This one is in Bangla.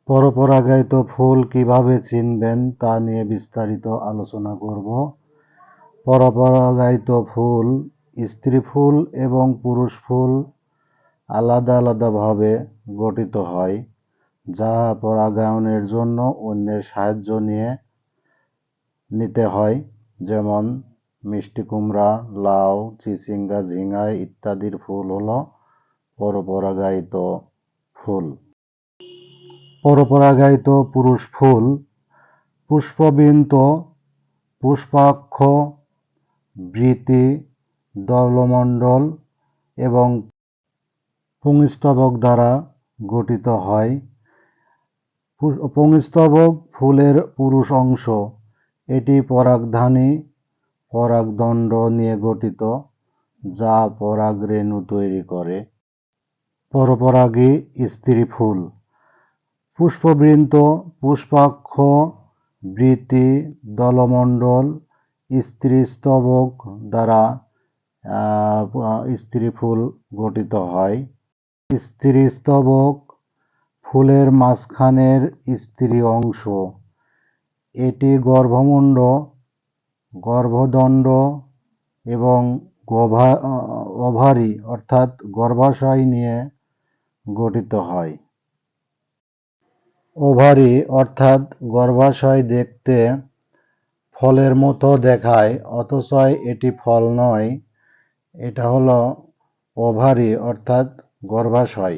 পরপরাগায়িত ফুল কিভাবে চিনবেন তা নিয়ে বিস্তারিত আলোচনা করব। পরপরাগায়িত ফুল, স্ত্রী ফুল এবং পুরুষ ফুল আলাদা আলাদাভাবে গঠিত হয়, যা পরাগায়নের জন্য অন্যের সাহায্য নিতে হয়, যেমন মিষ্টি কুমড়া, লাউ, চিচিঙ্গা, ঝিঙ্গা ইত্যাদির ফুল হল পরপরাগায়িত ফুল। পরপরাগায়িত পুরুষ ফুল পুষ্পবৃন্ত, পুষ্পাক্ষ, বৃতি, দলমণ্ডল এবং পুংস্তবক দ্বারা গঠিত হয়। পুংস্তবক ফুলের পুরুষ অংশ। এটি পরাগধানী পরাগদণ্ড নিয়ে গঠিত, যা পরাগরেণু তৈরি করে। পরপরাগী স্ত্রী ফুল পুষ্পবৃন্ত, পুষ্পাক্ষ, বৃতি, দলমণ্ডল, স্ত্রীস্তবক দ্বারা স্ত্রী ফুল গঠিত হয়। স্ত্রীস্তবক ফুলের মাঝখানের স্ত্রী অংশ। এটি গর্ভদণ্ড এবং ওভারি অর্থাৎ গর্ভাশয় নিয়ে গঠিত হয়। ওভারি অর্থাৎ গর্ভাশয় দেখতে ফলের মতো দেখায়, অথচ এটি ফল নয়। এটা হলো ওভারি অর্থাৎ গর্ভাশয়।